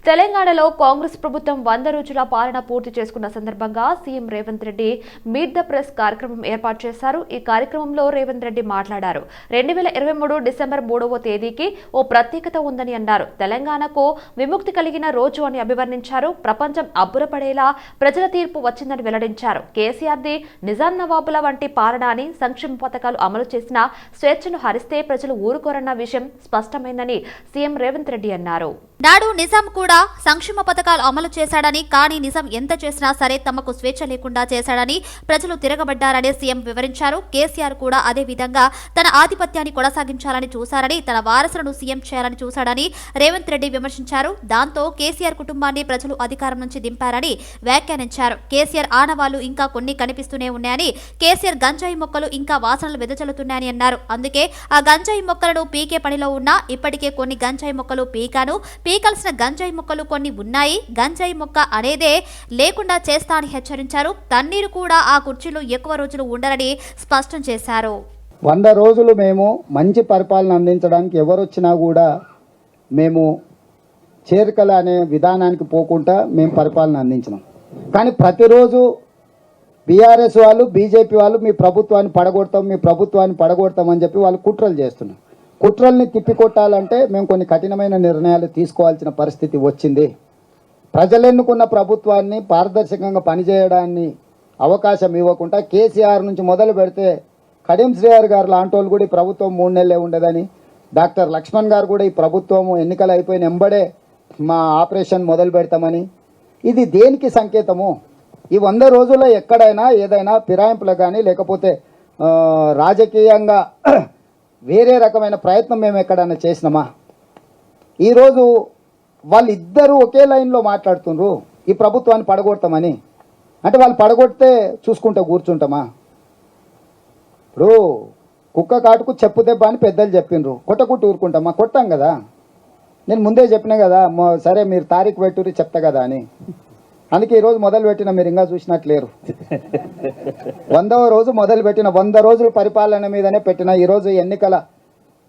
తెలంగాణలో కాంగ్రెస్ ప్రభుత్వం 100 రోజుల పాలన పూర్తి చేసుకున్న సందర్భంగా CM Revanth Reddy meet the press కార్యక్రమం ఏర్పాటు చేశారు. ఈ కార్యక్రమంలో రేవంత్ రెడ్డి మాట్లాడారు. 2023 డిసెంబర్ 3వ తేదీకి ఓ ప్రత్యేకత ఉందని అన్నారు. తెలంగాణకు విముక్తి కలిగిన రోజు అని అభివర్ణించారు. ప్రపంచం అబ్బురపడేలా ప్రజల తీర్పు వచ్చిందని వెల్లడించారు. కేసీఆర్ది నిజాం నవాబుల వంటి పాలన అని, సంక్షేమ పథకాలు అమలు చేసిన స్వేచ్ఛను హరిస్తే ప్రజలు ఊరుకోరన్న విషయం స్పష్టమైందని సీఎం రేవంత్ రెడ్డి అన్నారు. నాడు నిజాం కూడా సంక్షేమ పథకాలు అమలు చేశాడని, కానీ నిజాం ఎంత చేసినా సరే తమకు స్వేచ్ఛ లేకుండా చేశాడని ప్రజలు తిరగబడ్డారని సీఎం వివరించారు. కేసీఆర్ కూడా అదే విధంగా తన ఆధిపత్యాన్ని కొనసాగించాలని చూశారని, తన వారసులను సీఎం చేయాలని చూశాడని రేవంత్ రెడ్డి విమర్శించారు. దాంతో కేసీఆర్ కుటుంబాన్ని ప్రజలు అధికారం నుంచి దింపారని వ్యాఖ్యానించారు. కేసీఆర్ ఆనవాళ్లు ఇంకా కొన్ని కనిపిస్తూనే ఉన్నాయని, కేసీఆర్ గంజాయి మొక్కలు ఇంకా వాసనలు వెదజల్లుతున్నాయని అన్నారు. అందుకే ఆ గంజాయి మొక్కలను పీకే పనిలో ఉన్నా ఇప్పటికే కొన్ని గంజాయి మొక్కలు పీకాను, పీకాల్సిన గంజాయి మొక్కలు కొన్ని ఉన్నాయి, గంజాయి మొక్క అనేదే లేకుండా చేస్తా అని హెచ్చరించారు. తన్నీరు కూడా ఆ కుర్చీలో ఎక్కువ రోజులు ఉండరని స్పష్టం చేశారు. 100 రోజులు మేము మంచి పరిపాలన అందించడానికి ఎవరొచ్చినా కూడా మేము చేరికల అనే విధానానికి పోకుండా మేము పరిపాలన అందించినాం. కానీ ప్రతిరోజు బీఆర్ఎస్ వాళ్ళు, బీజేపీ వాళ్ళు మీ ప్రభుత్వాన్ని పడగొడతాం అని చెప్పి వాళ్ళు కుట్రలు చేస్తున్నారు. కుట్రల్ని తిప్పికొట్టాలంటే మేము కొన్ని కఠినమైన నిర్ణయాలు తీసుకోవాల్సిన పరిస్థితి వచ్చింది. ప్రజలెన్నుకున్న ప్రభుత్వాన్ని పారదర్శకంగా పనిచేయడాన్ని అవకాశం ఇవ్వకుండా కేసీఆర్ నుంచి మొదలు పెడితే కడియం శ్రీహరి గారు లాంటి వాళ్ళు కూడా ఈ ప్రభుత్వం 3 నెలలే ఉండదని, డాక్టర్ లక్ష్మణ్ గారు కూడా ఈ ప్రభుత్వము ఎన్నికలు అయిపోయిన ఎంబడే మా ఆపరేషన్ మొదలు పెడతామని, ఇది దేనికి సంకేతము? ఈ 100 రోజుల్లో ఎక్కడైనా ఏదైనా ఫిరాయింపులు కానీ లేకపోతే రాజకీయంగా వేరే రకమైన ప్రయత్నం మేము ఎక్కడైనా చేసినామా? ఈరోజు వాళ్ళిద్దరూ ఒకే లైన్లో మాట్లాడుతున్నారు ఈ ప్రభుత్వాన్ని పడగొడతామని. అంటే వాళ్ళు పడగొడితే చూసుకుంటూ కూర్చుంటామా? ఇప్పుడు కుక్క కాటుకు చెప్పు దెబ్బ అని పెద్దలు చెప్పిండ్రు, కొట్టకుట్టు ఊరుకుంటామా? కొట్టాం కదా. నేను ముందే చెప్పినా కదా, సరే మీరు తారీఖు పెట్టుర్రి చెప్తా కదా అని. అందుకే ఈరోజు మొదలు పెట్టిన, మీరు ఇంకా చూసినట్లేరు. 100వ రోజు మొదలు పెట్టిన, 100 రోజుల పరిపాలన మీదనే పెట్టిన. ఈరోజు ఎన్నికల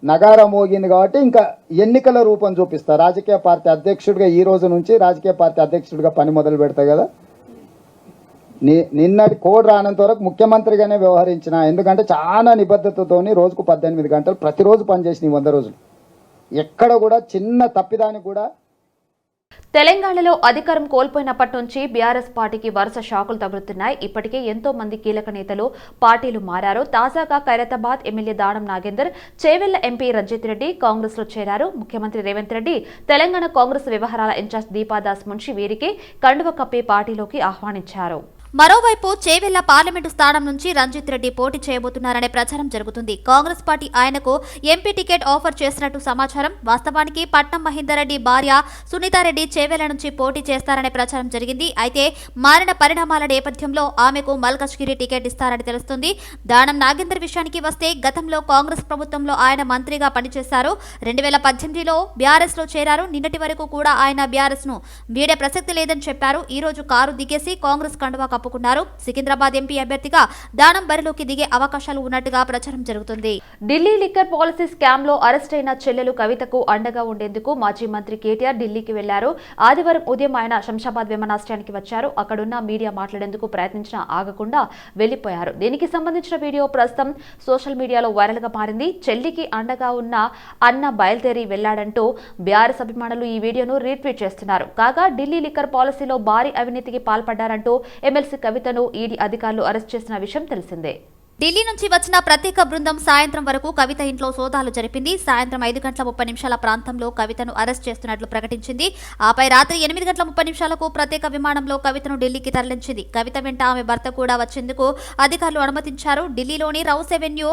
నగారం మోగింది కాబట్టి ఇంకా ఎన్నికల రూపం చూపిస్తా. రాజకీయ పార్టీ అధ్యక్షుడిగా ఈ రోజు నుంచి రాజకీయ పార్టీ అధ్యక్షుడిగా పని మొదలు పెడతా కదా. నిన్నటి కోడ్ రానంత వరకు ముఖ్యమంత్రిగానే వ్యవహరించిన. ఎందుకంటే చాలా నిబద్ధతతోని రోజుకు 18 గంటలు ప్రతిరోజు పనిచేసిన 100 రోజులు. ఎక్కడ కూడా చిన్న తప్పిదానికి కూడా. తెలంగాణలో అధికారం కోల్పోయినప్పటి నుంచి బీఆర్ఎస్ పార్టీకి వరుస షాకులు తగులుతున్నాయి. ఇప్పటికే ఎంతో మంది కీలక నేతలు పార్టీలు మారారు. తాజాగా ఖైరతాబాద్ ఎమ్మెల్యే దానం నాగేందర్, చేవెళ్ల ఎంపీ రంజిత్ రెడ్డి కాంగ్రెస్ లో చేరారు. ముఖ్యమంత్రి రేవంత్ రెడ్డి తెలంగాణ కాంగ్రెస్ వ్యవహారాల ఇన్ఛార్జ్ దీపాదాస్ మున్షి వీరికి కండువ కప్పి పార్టీలోకి ఆహ్వానించారు. మరోవైపు చేవెళ్ల పార్లమెంటు స్థానం నుంచి రంజిత్ రెడ్డి పోటీ చేయబోతున్నారనే ప్రచారం జరుగుతుంది. కాంగ్రెస్ పార్టీ ఆయనకు ఎంపీ టికెట్ ఆఫర్ చేసినట్టు సమాచారం. వాస్తవానికి పట్నం మహేందర్ రెడ్డి భార్య సునీతారెడ్డి చేవెళ్ల నుంచి పోటీ చేస్తారనే ప్రచారం జరిగింది. అయితే మారిన పరిణామాల నేపథ్యంలో ఆమెకు మల్కజ్గిరి టికెట్ ఇస్తారని తెలుస్తుంది. దానం నాగేందర్ విషయానికి వస్తే గతంలో కాంగ్రెస్ ప్రభుత్వంలో ఆయన మంత్రిగా పనిచేశారు. 2018లో బీఆర్ఎస్ లో చేరారు. నిన్నటి వరకు కూడా ఆయన బీఆర్ఎస్ ను వీడే ప్రసక్తి లేదని చెప్పారు. ఈ రోజు కారు దిగేసి కాంగ్రెస్ కండువా కప్పుకున్నారు. సికింద్రాబాద్ ఎంపీ అభ్యర్థిగా దానం బరిలోకి దిగే అవకాశాలు ఉన్నట్టుగా ప్రచారం జరుగుతుంది. ఢిల్లీ లిక్కర్ పాలసీ స్కామ్ లో అరెస్ట్ అయిన చెల్లెలు కవితకు అండగా ఉండేందుకు మాజీ మంత్రి కేటీఆర్ ఢిల్లీకి వెళ్లారు. ఆదివారం ఉదయం ఆయన శంషాబాద్ విమానాశ్రయానికి వచ్చారు. అక్కడున్న మీడియా మాట్లాడేందుకు ప్రయత్నించినా ఆగకుండా వెళ్లిపోయారు. దీనికి సంబంధించిన వీడియో ప్రస్తుతం సోషల్ మీడియాలో వైరల్ గా మారింది. చెల్లికి అండగా ఉన్న అన్న బయలుదేరి వెళ్లాడంటూ బీఆర్ఎస్ అభిమానులు ఈ వీడియోను రీట్వీట్ చేస్తున్నారు. కాగా ఢిల్లీ లిక్కర్ పాలసీలో భారీ అవినీతికి పాల్పడ్డారంటూ ఎమ్మెల్సీ కవితను ఈడీ అధికారులు అరెస్ట్ చేసిన విషయం తెలిసిందే. ఢిల్లీ నుంచి వచ్చిన ప్రత్యేక బృందం సాయంత్రం వరకు కవిత ఇంట్లో సోదాలు జరిపింది. సాయంత్రం 5:30 ప్రాంతంలో కవితను అరెస్ట్ చేస్తున్నట్లు ప్రకటించింది. ఆపై రాత్రి 8:30 ప్రత్యేక విమానంలో కవితను ఢిల్లీకి తరలించింది. కవిత వెంట ఆమె భర్త కూడా వచ్చేందుకు అధికారులు అనుమతించారు. ఢిల్లీలోని రౌస్ ఎవెన్యూ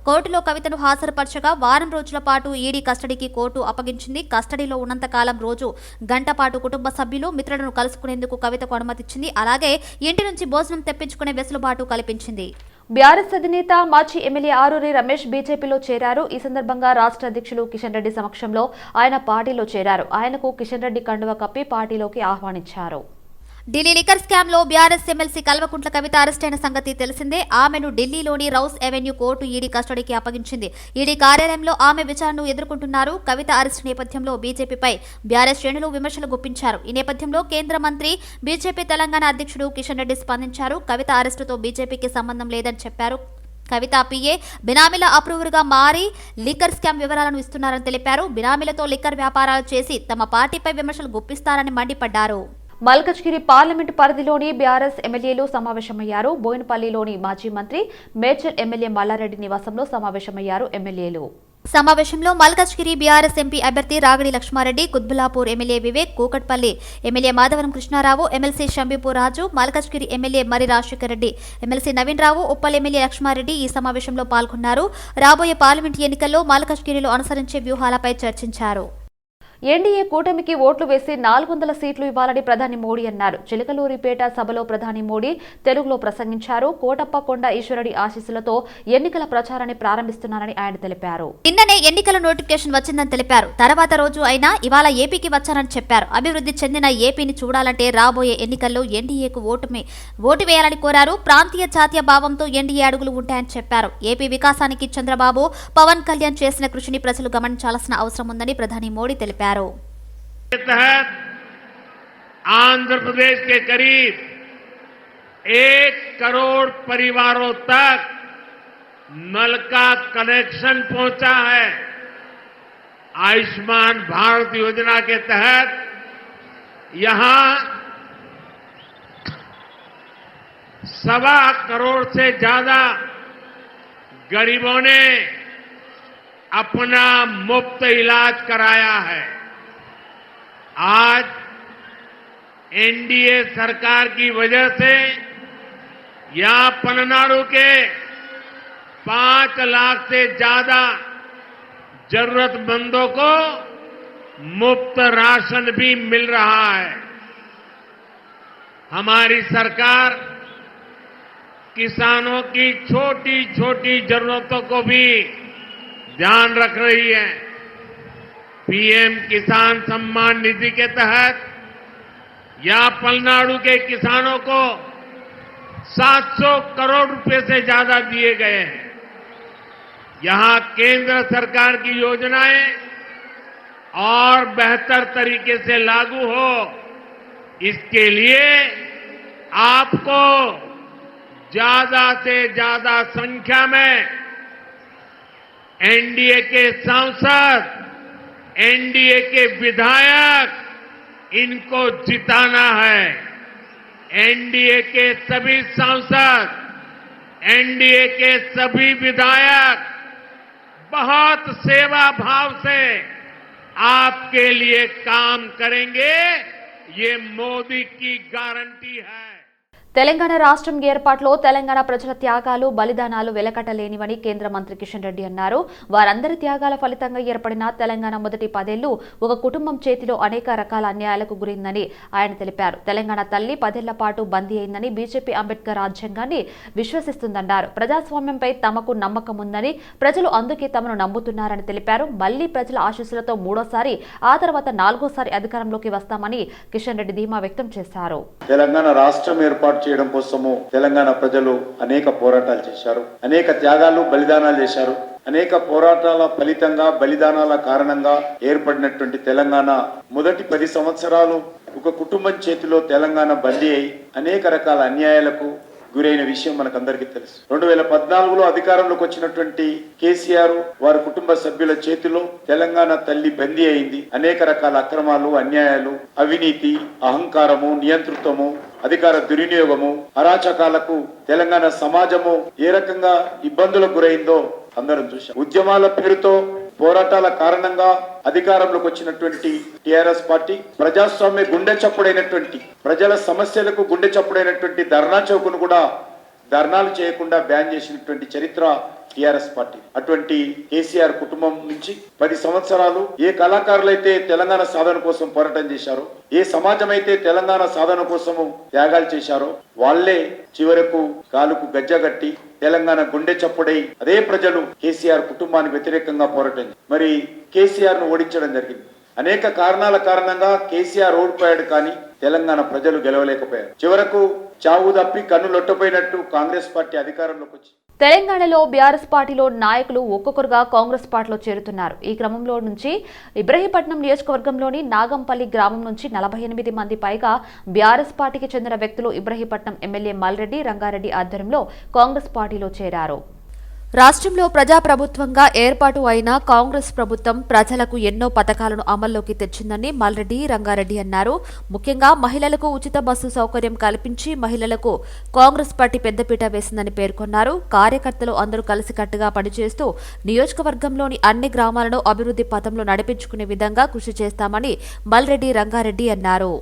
కోర్టులో కవితను హాజరుపరచగా వారం రోజుల పాటు ఈడీ కస్టడీకి కోర్టు అప్పగించింది. కస్టడీలో ఉన్నంతకాలం రోజు గంట పాటు కుటుంబ సభ్యులు, మిత్రులను కలుసుకునేందుకు కవితకు అనుమతిచ్చింది. అలాగే ఇంటి నుంచి భోజనం తెప్పించుకునే వెసులుబాటు కల్పించింది. బీఆర్ఎస్ అధినేత మాజీ ఎమ్మెల్యే ఆరూరి రమేష్ బీజేపీలో చేరారు. ఈ సందర్భంగా రాష్ట్ర అధ్యక్షులు కిషన్ రెడ్డి సమక్షంలో ఆయన పార్టీలో చేరారు. ఆయనకు కిషన్ రెడ్డి కండువా కప్పి పార్టీలోకి ఆహ్వానించారు. ఢిల్లీ లిక్కర్ స్కామ్ లో BRS MLC Kalvakuntla Kavitha arrest అయిన సంగతి తెలిసిందే. ఆమెను ఢిల్లీలోని రౌస్ అవెన్యూ కోర్టు ఈడీ కస్టడీకి అప్పగించింది. ఈడీ కార్యాలయంలో ఆమె విచారణను ఎదుర్కొంటున్నారు. కవిత అరెస్టు నేపథ్యంలో బీజేపీపై బీఆర్ఎస్ శ్రేణులు విమర్శలు గుప్పించారు. ఈ నేపథ్యంలో కేంద్ర మంత్రి బీజేపీ తెలంగాణ అధ్యక్షుడు కిషన్ రెడ్డి స్పందించారు. కవిత అరెస్టుతో బీజేపీకి సంబంధం లేదని చెప్పారు. కవిత పిఏ బినామీల అప్రూవర్గా మారి లిక్కర్ స్కామ్ వివరాలను ఇస్తున్నారని తెలిపారు. బినామీలతో లిక్కర్ వ్యాపారాలు చేసి తమ పార్టీపై విమర్శలు గుప్పిస్తారని మండిపడ్డారు. మల్కజ్గిరి పార్లమెంటు పరిధిలోని బీఆర్ఎస్ ఎమ్మెల్యేలు సమావేశమయ్యారు. బోయినపల్లిలోని మాజీ మంత్రి మేడ్చల్ ఎమ్మెల్యే మల్లారెడ్డి నివాసంలో సమావేశమయ్యారు ఎమ్మెల్యేలు. సమావేశంలో మల్కజ్గిరి బీఆర్ఎస్ ఎంపీ అభ్యర్థి Ragadi Laxma Reddy, Quthbullapur MLA Vivek, Kukatpally MLA Madhavaram Krishna Rao, MLC Shambipur Raju, Malkajgiri MLA మరి రాజశేఖర్ రెడ్డి, ఎమ్మెల్సీ నవీన్ రావు, ఉప్పల్ ఎమ్మెల్యే లక్ష్మారెడ్డి ఈ సమావేశంలో పాల్గొన్నారు. రాబోయే పార్లమెంటు ఎన్నికల్లో మల్కజ్గిరిలో అనుసరించే వ్యూహాలపై చర్చించారు. ఎన్డీఏ కూటమికి ఓట్లు వేసి 400 సీట్లు ఇవ్వాలని ప్రధాని మోడీ అన్నారు. చిలకలూరిపేట సభలో ప్రధాని మోడీ తెలుగులో ప్రసంగించారు. కోటప్ప కొండ ఈశ్వరుడి ఆశీస్సులతో ఎన్నికల ప్రచారాన్ని ప్రారంభిస్తున్నారని ఆయన తెలిపారు. నిన్ననే ఎన్నికల నోటిఫికేషన్ వచ్చిందని తెలిపారు. తర్వాత రోజు అయినా ఇవాళ ఏపీకి వచ్చానని చెప్పారు. అభివృద్ధి చెందిన ఏపీని చూడాలంటే రాబోయే ఎన్నికల్లో ఎన్డీఏకు ఓటు వేయాలని కోరారు. ప్రాంతీయ జాతీయ భావంతో ఎన్డీఏ అడుగులు ఉంటాయని చెప్పారు. ఏపీ వికాసానికి చంద్రబాబు, పవన్ కళ్యాణ్ చేసిన కృషిని ప్రజలు గమనించాల్సిన అవసరం ఉందని ప్రధాని మోడీ తెలిపారు. के तहत आंध्र प्रदेश के करीब 1 करोड़ परिवारों तक नल का कनेक्शन पहुंचा है। आयुष्मान भारत योजना के तहत यहां 1.25 करोड़ से ज्यादा गरीबों ने अपना मुफ्त इलाज कराया है। आज एनडीए सरकार की वजह से यहां पलनाडु के 5 लाख से ज्यादा जरूरतमंदों को मुफ्त राशन भी मिल रहा है। हमारी सरकार किसानों की छोटी छोटी जरूरतों को भी ध्यान रख रही है। पीएम किसान सम्मान निधि के तहत यहां पलनाडु के किसानों को 700 करोड़ रुपए से ज्यादा दिए गए हैं। यहां केंद्र सरकार की योजनाएं और बेहतर तरीके से लागू हो, इसके लिए आपको ज्यादा से ज्यादा संख्या में एनडीए के सांसद, एनडीए के विधायक, इनको जिताना है। एनडीए के सभी सांसद, एनडीए के सभी विधायक बहुत सेवा भाव से आपके लिए काम करेंगे, ये मोदी की गारंटी है। తెలంగాణ రాష్ట్రం ఏర్పాటులో తెలంగాణ ప్రజల త్యాగాలు, బలిదానాలు వెలకట్టలేనివని కేంద్ర మంత్రి కిషన్ రెడ్డి అన్నారు. వారందరి త్యాగాల ఫలితంగా ఏర్పడిన తెలంగాణ మొదటి 10 ఏళ్లు ఒక కుటుంబం చేతిలో అనేక రకాల అన్యాయాలకు గురైందని ఆయన తెలిపారు. తెలంగాణ తల్లి 10 ఏళ్ల పాటు బందీ అయిందని, బీజేపీ అంబేద్కర్ రాజ్యాంగాన్ని విశ్వసిస్తుందన్నారు. ప్రజాస్వామ్యంపై తమకు నమ్మకం ఉందని, ప్రజలు అందుకే తమను నమ్ముతున్నారని తెలిపారు. మళ్లీ ప్రజల ఆశీస్సులతో 3వ సారి, ఆ తర్వాత 4వ సారి అధికారంలోకి వస్తామని కిషన్ రెడ్డి ధీమా వ్యక్తం చేశారు. తెలంగాణ రాష్ట్రం ఏర్పాటు చేయడం కోసము తెలంగాణ ప్రజలు అనేక పోరాటాలు చేశారు, అనేక త్యాగాలు, బలిదానాలు చేశారు. అనేక పోరాటాల ఫలితంగా, బలిదానాల కారణంగా ఏర్పడినటువంటి తెలంగాణ మొదటి 10 సంవత్సరాలు ఒక కుటుంబం చేతిలో తెలంగాణ బందీ అయి అనేక రకాల అన్యాయాలకు గురైన విషయం మనకందరికీ తెలుసు. 2014లో అధికారంలోకి వచ్చినటువంటి కేసీఆర్ వారి కుటుంబ సభ్యుల చేతిలో తెలంగాణ తల్లి బందీ అయింది. అనేక రకాల అక్రమాలు, అన్యాయాలు, అవినీతి, అహంకారము, నియంతృత్వము, అధికార దుర్వినియోగము, అరాచకాలకు తెలంగాణ సమాజము ఏ రకంగా ఇబ్బందులకు గురైందో అందరం చూశాం. ఉద్యమాల పేరుతో, పోరాటాల కారణంగా అధికారంలోకి వచ్చినటువంటి టిఆర్ఎస్ పార్టీ ప్రజాస్వామ్య గుండె చప్పుడైనటువంటి, ప్రజల సమస్యలకు గుండె చప్పుడైనటువంటి ధర్నా చౌక్ను కూడా ధర్నాలు చేయకుండా బ్యాన్ చేసినటువంటి చరిత్ర టిఆర్ఎస్ పార్టీ. అటువంటి కేసీఆర్ కుటుంబం నుంచి 10 సంవత్సరాలు ఏ కళాకారులైతే తెలంగాణ సాధన కోసం పోరాటం చేశారో, ఏ సమాజం అయితే తెలంగాణ సాధన కోసము త్యాగాలు చేశారో, వాళ్లే చివరకు కాలుకు గజ్జగట్టి తెలంగాణ గుండె చప్పుడై అదే ప్రజలు కేసీఆర్ కుటుంబానికి వ్యతిరేకంగా పోరాటం మరి కేసీఆర్ ను ఓడించడం జరిగింది. అనేక కారణాల కారణంగా కేసీఆర్ ఓడిపోయాడు, కానీ తెలంగాణ ప్రజలు గెలవలేకపోయారు. చివరకు చావు తప్పి కన్నులొట్టపోయినట్టు కాంగ్రెస్ పార్టీ అధికారంలోకి వచ్చి తెలంగాణలో బీఆర్ఎస్ పార్టీలో నాయకులు ఒక్కొక్కరుగా కాంగ్రెస్ పార్టీలో చేరుతున్నారు. ఈ క్రమంలో నుంచి ఇబ్రహీంపట్నం నియోజకవర్గంలోని నాగంపల్లి గ్రామం నుంచి 48 మంది పైగా బీఆర్ఎస్ పార్టీకి చెందిన వ్యక్తులు ఇబ్రహీంపట్నం ఎమ్మెల్యే మల్రెడ్డి రంగారెడ్డి ఆధ్వర్యంలో కాంగ్రెస్ పార్టీలో చేరారు. రాష్ట్రంలో ప్రజాప్రభుత్వంగా ఏర్పాటు అయిన కాంగ్రెస్ ప్రభుత్వం ప్రజలకు ఎన్నో పథకాలను అమల్లోకి తెచ్చిందని మల్రెడ్డి రంగారెడ్డి అన్నారు. ముఖ్యంగా మహిళలకు ఉచిత బస్సు సౌకర్యం కల్పించి మహిళలకు కాంగ్రెస్ పార్టీ పెద్దపీట వేసిందని పేర్కొన్నారు. కార్యకర్తలు అందరూ కలిసికట్టుగా పనిచేస్తూ నియోజకవర్గంలోని అన్ని గ్రామాలను అభివృద్ధి పథంలో నడిపించుకునే విధంగా కృషి చేస్తామని మల్రెడ్డి రంగారెడ్డి అన్నారు.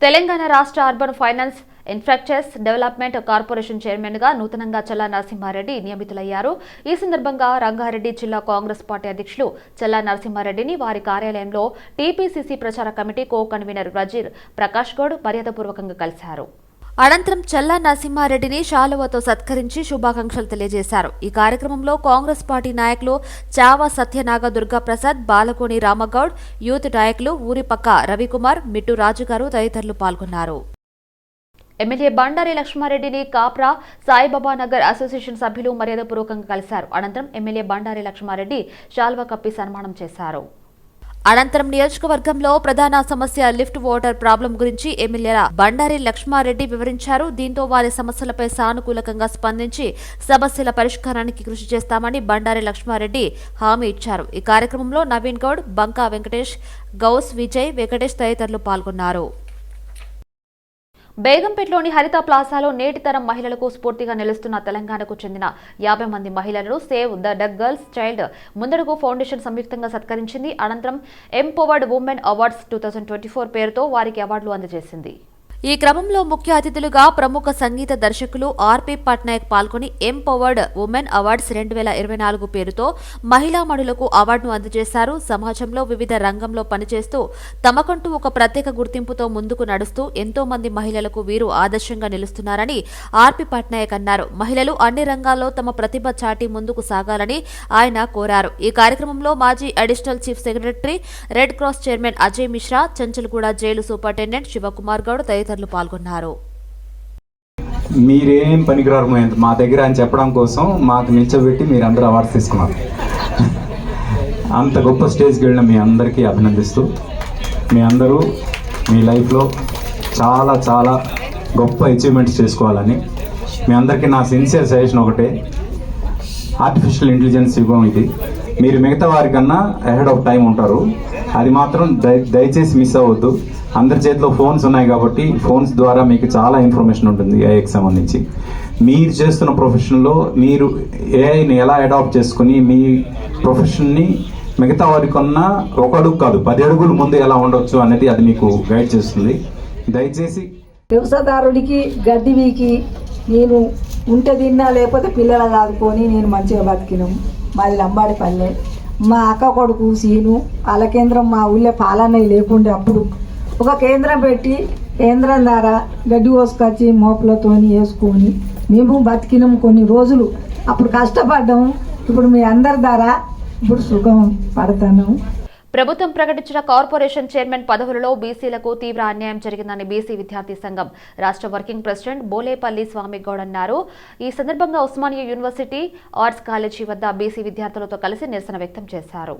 తెలంగాణ రాష్ట్ర urban finance infrastructures development corporation chairman గా నూతనంగా చల్లా నరసింహారెడ్డి నియమితులయ్యారు. ఈ సందర్భంగా రంగారెడ్డి జిల్లా కాంగ్రెస్ పార్టీ అధ్యక్షులు చల్లా నరసింహారెడ్డిని వారి కార్యాలయంలో టీపీసీసీ ప్రచార committee co convener Wazir Prakash Goud మర్యాదపూర్వకంగా కలిశారు. అనంతరం చల్లా నరసింహారెడ్డిని శాలువతో సత్కరించి శుభాకాంక్షలు తెలియజేశారు. ఈ కార్యక్రమంలో కాంగ్రెస్ పార్టీ నాయకులు చావా సత్యనాగ దుర్గాప్రసాద్, బాలకోని రామగౌడ్, యూత్ నాయకులు ఊరిపక్క రవికుమార్, మిట్టు రాజుగారు తదితరులు పాల్గొన్నారు. ఎమ్మెల్యే బండారి లక్ష్మారెడ్డిని కాప్రా సాయిబాబా నగర్ అసోసియేషన్ సభ్యులు మర్యాదపూర్వకంగా కలిశారు. అనంతరం ఎమ్మెల్యే బండారి లక్ష్మారెడ్డి శాల్వా కప్పి సన్మానం చేశారు. అనంతరం నియోజకవర్గంలో ప్రధాన సమస్య లిఫ్ట్ వాటర్ ప్రాబ్లం గురించి ఎమ్మెల్యేల బండారి లక్ష్మారెడ్డి వివరించారు. దీంతో వారి సమస్యలపై సానుకూలంగా స్పందించి సమస్యల పరిష్కారానికి కృషి చేస్తామని బండారి లక్ష్మారెడ్డి హామీ ఇచ్చారు. ఈ కార్యక్రమంలో నవీన్ గౌడ్, బంకా వెంకటేష్, గౌస్ విజయ్, వెంకటేష్ తదితరులు పాల్గొన్నారు. బేగంపేటలోని హరిత ప్లాజాలో నేటి తరం మహిళలకు స్ఫూర్తిగా నిలుస్తున్న తెలంగాణకు చెందిన 50 మంది మహిళలను సేవ్ ద డగ్ గర్ల్స్ చైల్డ్ ముందడుగు ఫౌండేషన్ సంయుక్తంగా సత్కరించింది. అనంతరం ఎంపవర్డ్ ఉమెన్ అవార్డ్స్ 2024 పేరుతో వారికి అవార్డులు అందజేసింది. ఈ క్రమంలో ముఖ్య అతిథులుగా ప్రముఖ సంగీత దర్శకులు ఆర్పి పట్నాయక్ పాల్గొని ఎంపవర్డ్ ఉమెన్ అవార్డ్స్ 2024 పేరుతో మహిళామణులకు అవార్డును అందజేశారు. సమాజంలో వివిధ రంగంలో పనిచేస్తూ తమకంటూ ఒక ప్రత్యేక గుర్తింపుతో ముందుకు నడుస్తూ ఎంతో మంది మహిళలకు వీరు ఆదర్శంగా నిలుస్తున్నారని ఆర్పి పట్నాయక్ అన్నారు. మహిళలు అన్ని రంగాల్లో తమ ప్రతిభ చాటి ముందుకు సాగాలని ఆయన కోరారు. ఈ కార్యక్రమంలో మాజీ additional chief secretary, red cross chairman Ajay Mishra, Chanchalguda jail superintendent Shivakumar Goud తదితరులు పాల్గొన్నారు. మీరేం పనికిరారు మా దగ్గర అని చెప్పడం కోసం మాకు నిల్చోబెట్టి మీరందరూ అవార్డ్స్ తీసుకున్నారు. అంత గొప్ప స్టేజ్కి వెళ్ళిన మీ అందరికీ అభినందిస్తూ, మీ అందరూ మీ లైఫ్లో చాలా చాలా గొప్ప అచీవ్మెంట్స్ చేసుకోవాలని మీ అందరికీ నా సిన్సియర్ సజెషన్ ఒకటే, ఆర్టిఫిషియల్ ఇంటెలిజెన్స్ యుగం ఇది. మీరు మిగతా వారికన్నా అహెడ్ ఆఫ్ టైం ఉంటారు, అది మాత్రం దయచేసి మిస్ అవ్వద్దు. అందరి చేతిలో ఫోన్స్ ఉన్నాయి కాబట్టి ఫోన్స్ ద్వారా మీకు చాలా ఇన్ఫర్మేషన్ ఉంటుంది ఏఐకి సంబంధించి. మీరు చేస్తున్న ప్రొఫెషన్లో మీరు ఏఐని ఎలా అడాప్ట్ చేసుకుని మీ ప్రొఫెషన్ని మిగతా వారికన్నా ఒక అడుగు కాదు 10 అడుగులు ముందు ఎలా ఉండొచ్చు అనేది అది మీకు గైడ్ చేస్తుంది. దయచేసి వ్యవసాయదారుడికి గడ్డి వీకి నేను ఉంటే తిన్నా, లేకపోతే పిల్లలు కాదుకొని నేను మంచిగా బతికినాం. మాది లంబాడి పల్లె. మా అక్క కొడుకు సీను వాళ్ళ కేంద్రం మా ఊళ్ళో పాలన లేకుండే అప్పుడు ఒక కేంద్రం పెట్టి కేంద్రం ద్వారా గడ్డి కోసుకొచ్చి మోపులతోని వేసుకొని మేము బతికినాం కొన్ని రోజులు. అప్పుడు కష్టపడ్డాము. ఇప్పుడు మీ అందరి ద్వారా ఇప్పుడు సుఖం పడతాను. ప్రభుత్వం ప్రకటించిన కార్పొరేషన్ చైర్మన్ పదవులలో బీసీలకు తీవ్ర అన్యాయం జరిగిందని బీసీ విద్యార్థి సంఘం రాష్ట్ర వర్కింగ్ ప్రెసిడెంట్ బోలేపల్లి స్వామిగౌడ్ అన్నారు. ఈ సందర్భంగా ఉస్మానియా యూనివర్సిటీ ఆర్ట్స్ కాలేజీ వద్ద బీసీ విద్యార్థులతో కలిసి నిరసన వ్యక్తం చేశారు.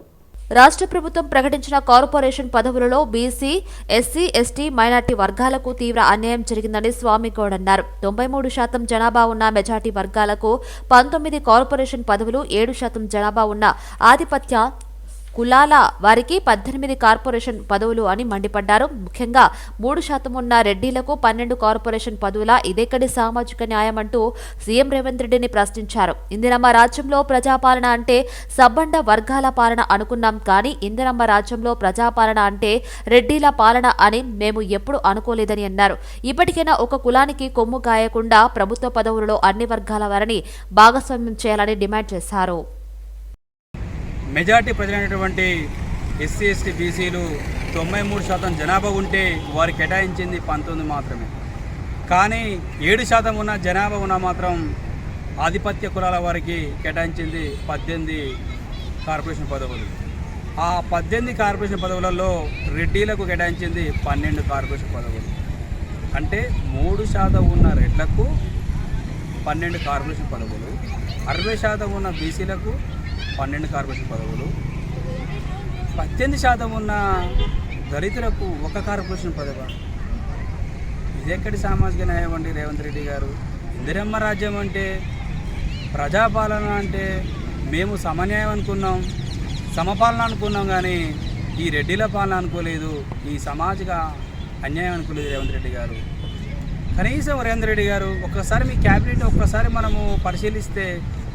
రాష్ట్ర ప్రభుత్వం ప్రకటించిన కార్పొరేషన్ పదవులలో బీసీ, ఎస్సీ, ఎస్టీ, మైనార్టీ వర్గాలకు తీవ్ర అన్యాయం జరిగిందని స్వామిగౌడ్ అన్నారు. 93% జనాభా ఉన్న మెజార్టీ వర్గాలకు 19 కార్పొరేషన్ పదవులు, 7% జనాభా ఉన్న ఆధిపత్య కులాల వారికి 18 కార్పొరేషన్ పదవులు అని మండిపడ్డారు. ముఖ్యంగా 3% ఉన్న రెడ్డిలకు 12 కార్పొరేషన్ పదవుల ఇదెక్కడి సామాజిక న్యాయం అంటూ సీఎం రేవంత్ రెడ్డిని ప్రశ్నించారు. ఇందిరమ్మ రాజ్యంలో ప్రజాపాలన అంటే సబ్బండ వర్గాల పాలన అనుకున్నాం, కానీ ఇందిరమ్మ రాజ్యంలో ప్రజాపాలన అంటే రెడ్డిల పాలన అని మేము ఎప్పుడు అనుకోలేదని అన్నారు. ఇప్పటికైనా ఒక కులానికి కొమ్ము కాయకుండా ప్రభుత్వ పదవులలో అన్ని వర్గాల వారిని భాగస్వామ్యం చేయాలని డిమాండ్ చేశారు. మెజార్టీ ప్రజలైనటువంటి ఎస్సీ, ఎస్టీ, బీసీలు 93% జనాభా ఉంటే వారు కేటాయించింది 19 మాత్రమే. కానీ 7% ఉన్న జనాభా ఉన్న మాత్రం ఆధిపత్య కులాల వారికి కేటాయించింది 18 కార్పొరేషన్ పదవులు. ఆ 18 కార్పొరేషన్ పదవులలో రెడ్డిలకు కేటాయించింది 12 కార్పొరేషన్ పదవులు. అంటే 3% ఉన్న రెడ్లకు 12 కార్పొరేషన్ పదవులు, 60% ఉన్న బీసీలకు 12 కార్పొరేషన్ పదవులు, 18% ఉన్న దళితులకు 1 కార్పొరేషన్ పదవి. ఇదెక్కడి సామాజిక న్యాయం అండి రేవంత్ రెడ్డి గారు? ఇందిరమ్మ రాజ్యం అంటే, ప్రజాపాలన అంటే మేము సమన్యాయం అనుకున్నాం, సమపాలన అనుకున్నాం, కానీ ఈ రెడ్డిల పాలన అనుకోలేదు, ఈ సామాజిక అన్యాయం అనుకోలేదు రేవంత్ రెడ్డి గారు. కనీసం రేవంత్ రెడ్డి గారు ఒక్కసారి మీ క్యాబినెట్ ఒక్కసారి మనము పరిశీలిస్తే,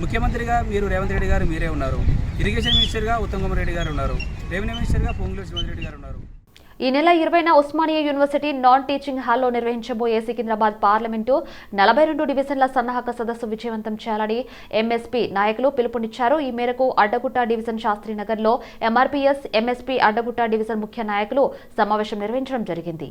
ముఖ్యమంత్రిగా మీరు రేవంత్ రెడ్డి గారు మీరే ఉన్నారు, ఇరిగేషన్ మినిస్టర్గా ఉత్తమ్ కుమార్ రెడ్డి గారు ఉన్నారు, రెవెన్యూ మినిస్టర్గా పొంగులేటి శ్రీనివాస్ రెడ్డి గారు ఉన్నారు. ఈ నెల 20న ఉస్మానియా యూనివర్సిటీ నాన్ టీచింగ్ హాల్లో నిర్వహించబోయే సికింద్రాబాద్ పార్లమెంటు 42 డివిజన్ల సన్నాహక సదస్సు విజయవంతం చేయాలని ఎంఎస్పీ నాయకులు పిలుపునిచ్చారు. ఈ మేరకు అడ్డగుట్ట డివిజన్ శాస్త్రీనగర్లో ఎంఆర్పీఎస్ ఎంఎస్పీ అడ్డగుట్ట డివిజన్ ముఖ్య నాయకులు సమావేశం నిర్వహించడం జరిగింది.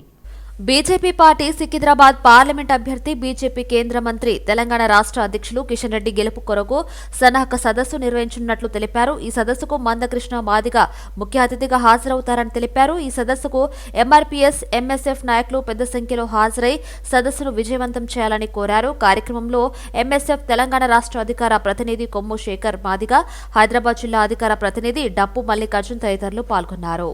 బీజేపీ పార్టీ సికింద్రాబాద్ పార్లమెంట్ అభ్యర్థి బీజేపీ కేంద్ర మంత్రి తెలంగాణ రాష్ట్ర అధ్యక్షులు కిషన్ రెడ్డి గెలుపు కొరకు సన్నాహక సదస్సు నిర్వహించనున్నట్లు తెలిపారు. ఈ సదస్సుకు మందకృష్ణ మాదిగ ముఖ్య అతిథిగా హాజరవుతారని తెలిపారు. ఈ సదస్సుకు ఎంఆర్పీఎస్ ఎంఎస్ఎఫ్ నాయకులు పెద్ద సంఖ్యలో హాజరై సదస్సును విజయవంతం చేయాలని కోరారు. కార్యక్రమంలో ఎంఎస్ఎఫ్ తెలంగాణ రాష్ట్ర అధికార ప్రతినిధి కొమ్ము శేఖర్ మాదిగ, హైదరాబాద్ జిల్లా అధికార ప్రతినిధి డప్పు మల్లికార్జున్ తదితరులు పాల్గొన్నారు.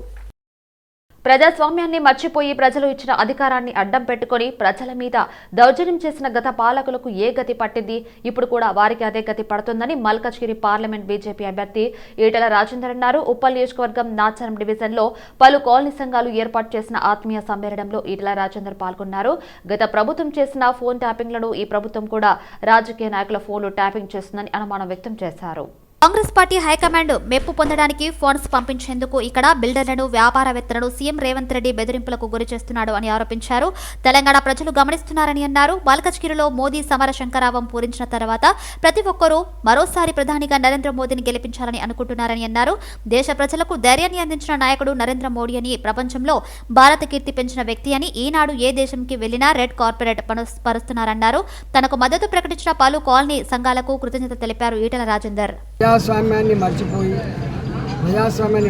ప్రజాస్వామ్యాన్ని మర్చిపోయి ప్రజలు ఇచ్చిన అధికారాన్ని అడ్డం పెట్టుకుని ప్రజల మీద దౌర్జన్యం చేసిన గత పాలకులకు ఏ గతి పట్టింది, ఇప్పుడు కూడా వారికి అదే గతి పడుతుందని మల్కజ్గిరి పార్లమెంట్ బీజేపీ అభ్యర్థి ఈటెల రాజేందర్ అన్నారు. ఉప్పల్ నియోజకవర్గం నాచారం డివిజన్లో పలు కాలనీ సంఘాలు ఏర్పాటు చేసిన ఆత్మీయ సమ్మేళనంలో ఈటెల రాజేందర్ పాల్గొన్నారు. గత ప్రభుత్వం చేసిన ఫోన్ ట్యాపింగ్లను ఈ ప్రభుత్వం కూడా రాజకీయ నాయకుల ఫోన్లు ట్యాపింగ్ చేస్తుందని అనుమానం వ్యక్తం చేశారు. కాంగ్రెస్ పార్టీ హైకమాండ్ మెప్పు పొందడానికి ఫండ్స్ పంపించేందుకు ఇక్కడ బిల్డర్లను, వ్యాపారవేత్తలను సీఎం రేవంత్ రెడ్డి బెదిరింపులకు గురి చేస్తున్నాడు అని ఆరోపించారు. తెలంగాణ ప్రజలు గమనిస్తున్నారని అన్నారు. మల్కజ్గిరిలో మోదీ సమర శంకరావం పూరించిన తర్వాత ప్రతి ఒక్కరూ మరోసారి ప్రధానిగా నరేంద్ర మోదీని గెలిపించాలని అనుకుంటున్నారని అన్నారు. దేశ ప్రజలకు ధైర్యాన్ని అందించిన నాయకుడు నరేంద్ర మోడీ అని, ప్రపంచంలో భారత కీర్తి పెంచిన వ్యక్తి అని, ఈనాడు ఏ దేశంకి వెళ్లినా రెడ్ కార్పొరేట్ పరుస్తున్నారన్నారు. తనకు మద్దతు ప్రకటించిన పలు కాలనీ సంఘాలకు కృతజ్ఞత తెలిపారు ఈటెల రాజేందర్. ప్రజాస్వామ్యాన్ని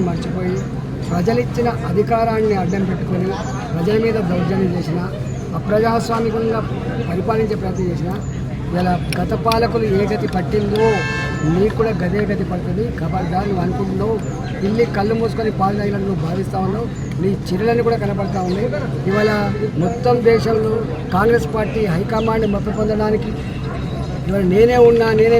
మర్చిపోయి ప్రజలిచ్చిన అధికారాన్ని అడ్డం పెట్టుకొని ప్రజల మీద దౌర్జన్యం చేసిన, అప్రజాస్వామికంగా పరిపాలించే ప్రయత్నం చేసిన, ఇలా గత పాలకులు ఏ గతి పట్టిందో నీకు కూడా గదే గతి పడుతుంది. ఖబర్దార్, నువ్వు అనుకుంటున్నావు ఇల్లి కళ్ళు మూసుకొని పాలు తాగినట్టు నువ్వు భావిస్తూ ఉన్నావు. నీ చిరులని కూడా కనపడతా ఉన్నాయి. ఇవాళ మొత్తం దేశంలో కాంగ్రెస్ పార్టీ హైకమాండ్ మద్దతు పొందడానికి ఇవాళ నేనే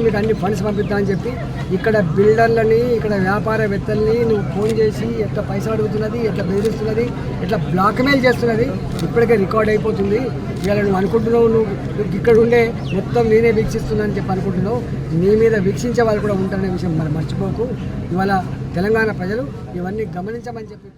మీకు అన్ని ఫండ్స్ పంపిద్దా అని చెప్పి ఇక్కడ బిల్డర్లని, ఇక్కడ వ్యాపారవేత్తల్ని నువ్వు ఫోన్ చేసి ఎట్లా పైసలు అడుగుతున్నది, ఎట్లా బెదిరిస్తున్నది, ఎట్లా బ్లాక్మెయిల్ చేస్తున్నది ఇప్పటికే రికార్డ్ అయిపోతుంది. ఇవాళ నువ్వు అనుకుంటున్నావు నువ్వు ఇక్కడ ఉండే మొత్తం నేనే వీక్షిస్తున్నా అని చెప్పి అనుకుంటున్నావు. నీ మీద వీక్షించే వాళ్ళు కూడా ఉంటారనే విషయం మనం మర్చిపోకు. ఇవాళ తెలంగాణ ప్రజలు ఇవన్నీ గమనించమని చెప్పి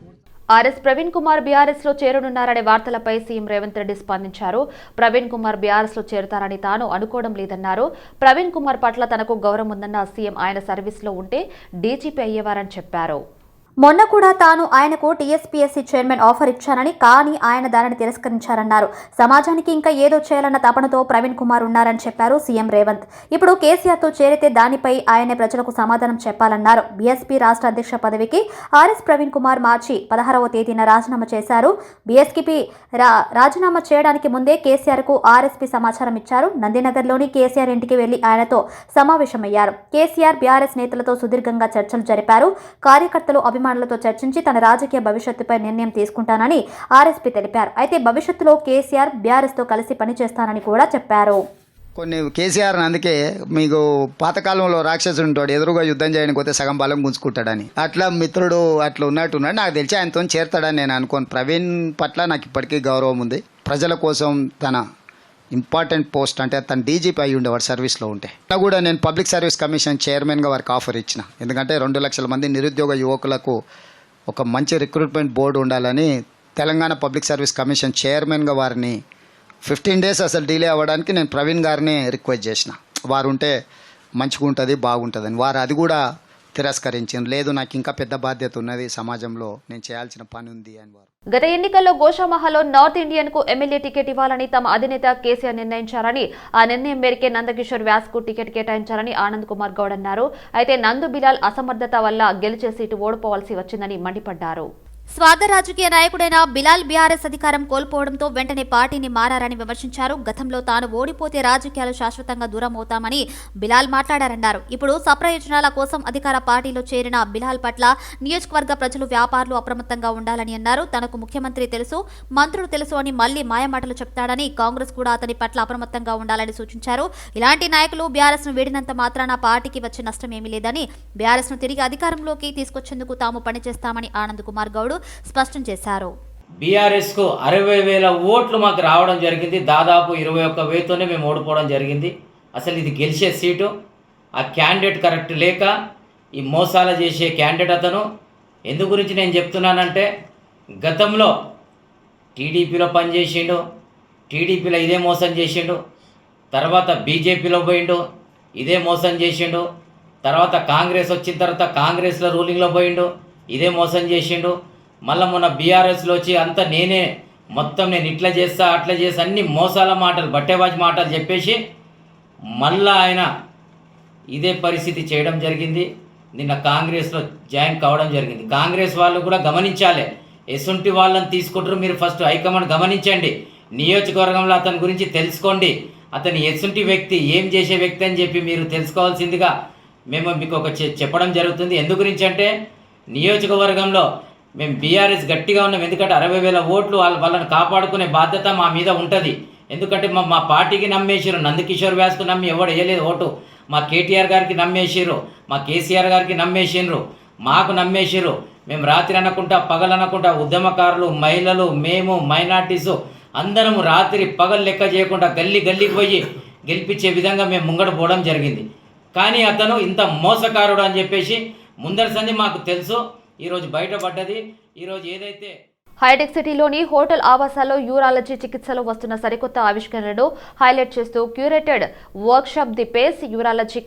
ఆర్ఎస్ ప్రవీణ్ కుమార్ బీఆర్ఎస్ లో చేరనున్నారనే వార్తలపై సీఎం రేవంత్ రెడ్డి స్పందించారు. ప్రవీణ్ కుమార్ బీఆర్ఎస్ లో చేరుతారని తాను అనుకోవడం లేదన్నారు. ప్రవీణ్ కుమార్ పట్ల తనకు గౌరవం ఉందన్న సీఎం ఆయన సర్వీస్ లో ఉంటే డీజీపీ అయ్యేవారని చెప్పారు. మొన్న కూడా తాను ఆయనకు టీఎస్పీఎస్సీ చైర్మన్ ఆఫర్ ఇచ్చానని, కానీ ఆయన దానిని తిరస్కరించారన్నారు. సమాజానికి ఇంకా ఏదో చేయాలన్న తపనతో ప్రవీణ్ కుమార్ ఉన్నారని చెప్పారు సీఎం రేవంత్. ఇప్పుడు కేసీఆర్తో చేరితే దానిపై ఆయనే ప్రజలకు సమాధానం చెప్పాలన్నారు. బీఎస్పీ రాష్ట్ర అధ్యక్ష పదవికి ఆర్ఎస్ ప్రవీణ్ కుమార్ మార్చి 16వ తేదీన రాజీనామా చేశారు. బీఎస్పీ రాజీనామా చేయడానికి ముందే కేసీఆర్కు ఆర్ఎస్పీ సమాచారం ఇచ్చారు. నందినగర్లోని కేసీఆర్ ఇంటికి వెళ్లి ఆయనతో సమావేశమయ్యారు. కేసీఆర్ బీఆర్ఎస్ నేతలతో సుదీర్ఘంగా చర్చలు జరిపారు. కార్యకర్తలు అభిమానులతో చర్చించి తన రాజకీయ భవిష్యత్తుపై నిర్ణయం తీసుకుంటానని ఆర్ఎస్పీ తెలిపారు. అయితే భవిష్యత్తులో కేసీఆర్ బీఆర్ఎస్తో కలిసి పనిచేస్తానని కూడా చెప్పారు. కొన్ని కేసీఆర్ అందుకే మీకు పాతకాలంలో రాక్షసుడు ఉంటాడు, ఎదురుగా యుద్ధం చేయడానికి పోతే సగం బలం గుంజుకుంటాడని, అట్లా మిత్రుడు అట్లా ఉన్నట్టున్నాడు. నాకు తెలిసి ఆయనతో చేరుతాడని నేను అనుకోను. ప్రవీణ్ పట్ల నాకు ఇప్పటికీ గౌరవం ఉంది. ప్రజల కోసం తన ఇంపార్టెంట్ పోస్ట్ అంటే తను డీజీపీ అయ్యి ఉండేవాడు సర్వీస్లో ఉంటే. అలా కూడా నేను పబ్లిక్ సర్వీస్ కమిషన్ చైర్మన్గా వారికి ఆఫర్ ఇచ్చిన. ఎందుకంటే 2 లక్షల మంది నిరుద్యోగ యువకులకు ఒక మంచి రిక్రూట్మెంట్ బోర్డు ఉండాలని తెలంగాణ పబ్లిక్ సర్వీస్ కమిషన్ చైర్మన్గా వారిని 15 days అసలు డిలే అవ్వడానికి నేను ప్రవీణ్ గారిని రిక్వెస్ట్ చేసిన. వారు ఉంటే మంచిగా ఉంటుంది, బాగుంటుందని. వారు అది కూడా తిరస్కరించారు. లేదు, నాకు ఇంకా పెద్ద బాధ్యత ఉన్నది, సమాజంలో నేను చేయాల్సిన పని ఉంది అని వారు. గత ఎన్నికల్లో గోషామహల్లో నార్త్ ఇండియన్ కు ఎమ్మెల్యే టికెట్ ఇవ్వాలని తమ అధినేత కేసీఆర్ నిర్ణయించారని, ఆ నిర్ణయం మేరకే నందకిషోర్ వ్యాస్ కు టికెట్ కేటాయించారని ఆనంద్ కుమార్ గౌడ్ అన్నారు. అయితే నందు బిలాల్ అసమర్థత వల్ల గెలిచే సీటు ఓడిపోవాల్సి వచ్చిందని మండిపడ్డారు. స్వార్థ రాజకీయ నాయకుడైన బిలాల్ బీఆర్ఎస్ అధికారం కోల్పోవడంతో వెంటనే పార్టీని మారారని విమర్శించారు. గతంలో తాను ఓడిపోతే రాజకీయాలు శాశ్వతంగా దూరం అవుతామని బిలాల్ మాట్లాడారన్నారు. ఇప్పుడు సప్రయోజనాల కోసం అధికార పార్టీలో చేరిన బిలాల్ పట్ల నియోజకవర్గ ప్రజలు, వ్యాపారులు అప్రమత్తంగా ఉండాలని అన్నారు. తనకు ముఖ్యమంత్రి తెలుసు, మంత్రులు తెలుసు అని మళ్లీ మాయమాటలు చెప్తాడని, కాంగ్రెస్ కూడా అతని పట్ల అప్రమత్తంగా ఉండాలని సూచించారు. ఇలాంటి నాయకులు బీఆర్ఎస్ ను వీడినంత మాత్రాన పార్టీకి వచ్చే నష్టం ఏమీ లేదని, బీఆర్ఎస్ ను తిరిగి అధికారంలోకి తీసుకొచ్చేందుకు తాము పనిచేస్తామని ఆనంద్ కుమార్ గౌడ్ స్పష్టం చేశారు. బీఆర్ఎస్ కు 60,000 ఓట్లు మాకు రావడం జరిగింది. దాదాపు 21,000తోనే మేము ఓడిపోవడం జరిగింది. అసలు ఇది గెలిచే సీటు. ఆ క్యాండిడేట్ కరెక్ట్ లేక ఈ మోసాలు చేసే క్యాండిడేట్ అతను. ఎందు గురించి నేను చెప్తున్నానంటే, గతంలో టీడీపీలో పనిచేసిండు, టీడీపీలో ఇదే మోసం చేసిండు, తర్వాత బీజేపీలో పోయిండు, ఇదే మోసం చేసిండు, తర్వాత కాంగ్రెస్ వచ్చిన తర్వాత కాంగ్రెస్లో రూలింగ్లో పోయిండు, ఇదే మోసం చేసిండు. మళ్ళీ మొన్న బీఆర్ఎస్లో వచ్చి అంతా నేనే మొత్తం నేను ఇట్లా చేస్తా అట్లా చేస్తా అన్ని మోసాల మాటలు, బట్టేబాజీ మాటలు చెప్పేసి మళ్ళా ఆయన ఇదే పరిస్థితి చేయడం జరిగింది. నిన్న కాంగ్రెస్లో జాయిన్ కావడం జరిగింది. కాంగ్రెస్ వాళ్ళు కూడా గమనించాలి, ఎసుంటి వాళ్ళని తీసుకుంటారు. మీరు ఫస్ట్ హైకమాండ్ గమనించండి, నియోజకవర్గంలో అతని గురించి తెలుసుకోండి, అతని ఎసుంటి వ్యక్తి, ఏం చేసే వ్యక్తి అని చెప్పి మీరు తెలుసుకోవాల్సిందిగా మేము మీకు ఒక చెప్పడం జరుగుతుంది. ఎందు గురించి అంటే, నియోజకవర్గంలో మేము బీఆర్ఎస్ గట్టిగా ఉన్నాం. ఎందుకంటే 60,000 ఓట్లు వాళ్ళని కాపాడుకునే బాధ్యత మా మీద ఉంటుంది. ఎందుకంటే మా పార్టీకి నమ్మేసారు, నందకిషోర్ వ్యాస్కు నమ్మి ఎవడు వేయలేదు ఓటు. మా కేటీఆర్ గారికి నమ్మేసారు, మా కేసీఆర్ గారికి నమ్మేసిండ్రు, మాకు నమ్మేసారు. మేము రాత్రి అనకుండా పగలనకుండా ఉద్యమకారులు, మహిళలు, మేము మైనార్టీసు అందరం రాత్రి పగలు లెక్క చేయకుండా గల్లీ గల్లీకి పోయి గెలిపించే విధంగా మేము ముంగడ పోవడం జరిగింది. కానీ అతను ఇంత మోసకారుడు అని చెప్పేసి ముందరి సంది మాకు తెలుసు. ఈరోజు బయటపడ్డది. ఈరోజు ఏదైతే హైటెక్ సిటీలోని హోటల్ ఆవాసాల్లో యూరాలజీ చికిత్సలో వస్తున్న సరికొత్త ఆవిష్కరణలను హైలైట్ చేస్తూ curated workshop the Pace urology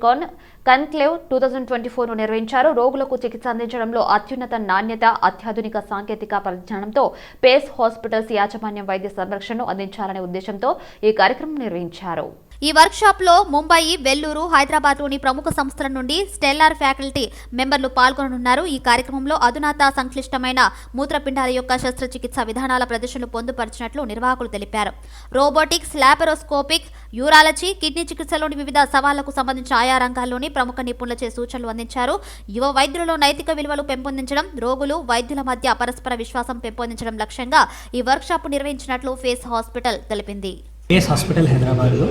conclave 2024ను నిర్వహించారు. రోగులకు చికిత్స అందించడంలో అత్యున్నత నాణ్యత, అత్యాధునిక సాంకేతిక పరిజ్ఞానంతో పేస్ హాస్పిటల్స్ యాజమాన్యం వైద్య సంరక్షణను అందించాలనే ఉద్దేశంతో ఈ కార్యక్రమం నిర్వహించారు. ఈ వర్క్షాప్ లో ముంబయి, వెల్లూరు, హైదరాబాద్లోని ప్రముఖ సంస్థల నుండి స్టెల్లార్ ఫ్యాకల్టీ మెంబర్లు పాల్గొననున్నారు. ఈ కార్యక్రమంలో అధునాత సంక్లిష్టమైన మూత్రపిండాల యొక్క శస్త్రచికిత్స విధానాల ప్రదర్శనలు పొందుపరిచినట్లు నిర్వాహకులు తెలిపారు. రోబోటిక్స్, లాపరోస్కోపిక్, యూరాలజీ, కిడ్నీ చికిత్సలోని వివిధ సవాళ్లకు సంబంధించిన ఆయా రంగాల్లోని ప్రముఖ నిపుణులచే సూచనలు అందించారు. యువ వైద్యులలో నైతిక విలువలు పెంపొందించడం, రోగులు, వైద్యుల మధ్య పరస్పర విశ్వాసం పెంపొందించడం లక్ష్యంగా ఈ వర్క్షాప్ నిర్వహించినట్లు ఫేస్ హాస్పిటల్ తెలిపింది. పేస్ హాస్పిటల్ హైదరాబాద్లో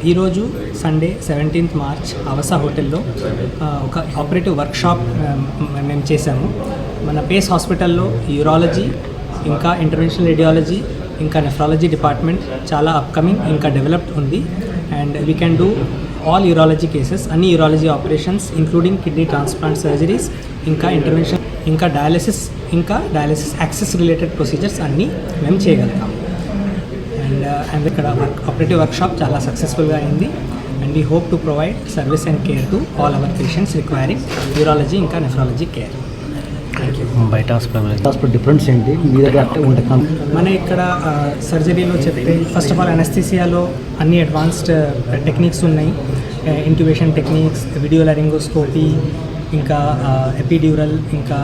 ఈరోజు సండే 17th మార్చ్ అవసా హోటల్లో ఒక ఆపరేటివ్ వర్క్షాప్ మేము చేసాము. మన పేస్ హాస్పిటల్లో యూరాలజీ, ఇంకా ఇంటర్వెన్షనల్ రేడియాలజీ, ఇంకా నెఫ్రాలజీ డిపార్ట్మెంట్ చాలా అప్కమింగ్ ఇంకా డెవలప్డ్ ఉంది. And we can do all urology cases, అన్ని urology operations including kidney transplant surgeries, ఇంకా ఇంటర్వెన్షన్, ఇంకా డయాలసిస్ యాక్సెస్ రిలేటెడ్ ప్రొసీజర్స్ అన్నీ మేము చేయగలుగుతాము. అండ్ ఇక్కడ ఆపరేటివ్ వర్క్షాప్ చాలా సక్సెస్ఫుల్గా అయింది. And we hope to provide service and care to all our patients requiring urology ఇంకా నెఫ్రాలజీ కేర్. Thank you. బయట హాస్పిటల్ డిఫరెన్స్ ఏంటి మీ దగ్గర ఉంటుంది? మన ఇక్కడ సర్జరీలో చెప్పే ఫస్ట్ ఆఫ్ ఆల్ అనస్థీసియాలో అన్ని అడ్వాన్స్డ్ టెక్నిక్స్ ఉన్నాయి. ఇంట్యూబేషన్ టెక్నిక్స్, వీడియో లారింగోస్కోపీ, ఇంకా ఎపిడ్యూరల్, ఇంకా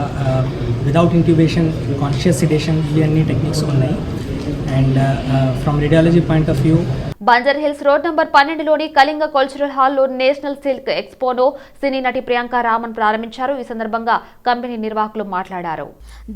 విదౌట్ ఇంట్యూబేషన్ కాన్షియస్ సిడేషన్, ఇవన్నీ టెక్నిక్స్ ఉన్నాయి. And from radiology point of view, Banjara Hills road number 12లోని కళింగ కల్చరల్ హాల్లో నేషనల్ సిల్క్ ఎక్స్పోను సినీ నటి ప్రియాంక రామన్ ప్రారంభించారు. ఈ సందర్భంగా కంపెనీ నిర్వాహకులు మాట్లాడారు.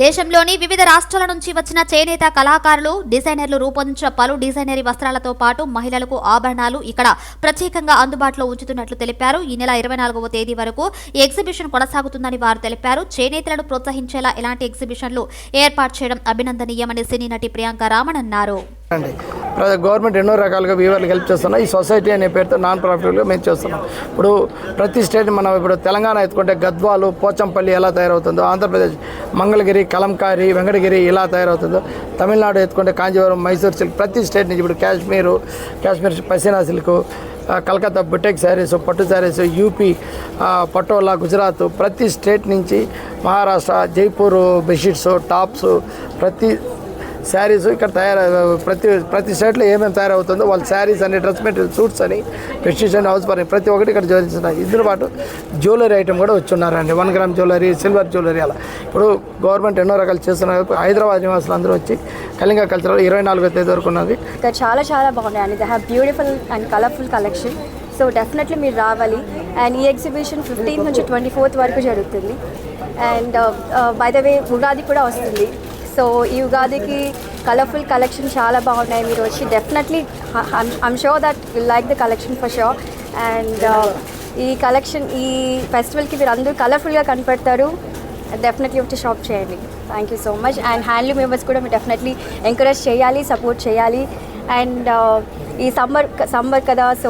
దేశంలోని వివిధ రాష్ట్రాల నుంచి వచ్చిన చేనేత కళాకారులు, డిజైనర్లు రూపొందించిన పలు డిజైనరీ వస్త్రాలతో పాటు మహిళలకు ఆభరణాలు ఇక్కడ ప్రత్యేకంగా అందుబాటులో ఉంచుతున్నట్లు తెలిపారు. ఈ నెల 24వ తేదీ వరకు ఈ ఎగ్జిబిషన్ కొనసాగుతుందని వారు తెలిపారు. చేనేతలను ప్రోత్సహించేలా ఇలాంటి ఎగ్జిబిషన్లు ఏర్పాటు చేయడం అభినందనీయమని సినీ నటి ప్రియాంక రామన్ అన్నారు. గవర్నమెంట్ ఎన్నో రకాలుగా వీవర్లకు హెల్ప్ చేస్తున్నాం. ఈ సొసైటీ అనే పేరుతో నాన్ ప్రాఫిట్గా మేము చేస్తున్నాం. ఇప్పుడు ప్రతి స్టేట్ మనం ఇప్పుడు తెలంగాణ ఎత్తుకుంటే గద్వాలు, పోచంపల్లి ఎలా తయారవుతుందో, ఆంధ్రప్రదేశ్ మంగళగిరి, కలంకారీ, వెంకటగిరి ఇలా తయారవుతుందో, తమిళనాడు ఎత్తుకుంటే కాంజీవరం, మైసూర్ సిల్క్, ప్రతి స్టేట్ నుంచి ఇప్పుడు కాశ్మీర్ పసినా సిల్క్, కలకత్తా బుటెక్ శారీస్, పట్టు శారీస్, యూపీ పటోలా, గుజరాత్, ప్రతి స్టేట్ నుంచి, మహారాష్ట్ర, జైపూర్ బెడ్షీట్స్, టాప్స్, ప్రతి శారీస్ ఇక్కడ ప్రతి స్టేట్లో ఏమేమి తయారవుతుందో వాళ్ళ శారీస్ అని, డ్రెస్ మెటీరియల్, సూట్స్ అని, బెడ్షీట్స్ అని, హౌస్ పని ప్రతి ఒక్కటి ఇక్కడ జోడించున్నాయి. ఇందులో పాటు జ్యువెలరీ ఐటమ్ కూడా వచ్చున్నారండి. 1 గ్రామ్ జ్యువెలరీ, సిల్వర్ జ్యువెలరీ అలా. ఇప్పుడు గవర్నమెంట్ ఎన్నో రకాలు చేస్తున్నారు. హైదరాబాద్ నివాసులు అందరూ వచ్చి కళింగ కల్చరల్ 24వ తేదీ వరకు ఉన్నది. ఇక్కడ చాలా బాగున్నాయండి. They have beautiful and colourful collection. So definitely మీరు రావాలి. అండ్ ఈ ఎగ్జిబిషన్ 15th నుంచి 24th వరకు జరుగుతుంది. And by the way Ugadi కూడా వస్తుంది. సో ఈ ఉగాదికి కలర్ఫుల్ కలెక్షన్ చాలా బాగున్నాయి. మీరు వచ్చి definitely I'm sure that will like the collection for sure. And ఈ కలెక్షన్, ఈ ఫెస్టివల్కి మీరు అందరూ కలర్ఫుల్గా కనపడతారు. డెఫినెట్లీ వచ్చి షాప్ చేయండి. Thank you so much. And handloom members కూడా మీరు డెఫినెట్లీ ఎంకరేజ్ చేయాలి, సపోర్ట్ చేయాలి. అండ్ ఈ సమ్మర్ కదా, సో